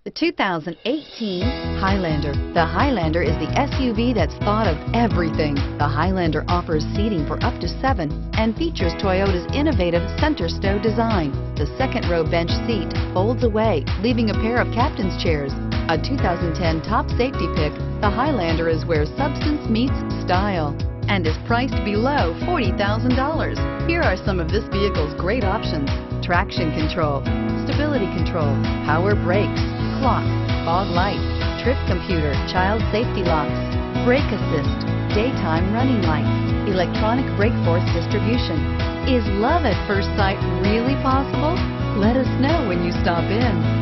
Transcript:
The 2018 Highlander. The Highlander is the SUV that's thought of everything. The Highlander offers seating for up to 7 and features Toyota's innovative center stow design. The second row bench seat folds away, leaving a pair of captain's chairs. A 2010 top safety pick, the Highlander is where substance meets style and is priced below $40,000. Here are some of this vehicle's great options: traction control, stability control, power brakes, clock, fog lights, trip computer, child safety locks, brake assist, daytime running lights, electronic brake force distribution. Is love at first sight really possible? Let us know when you stop in.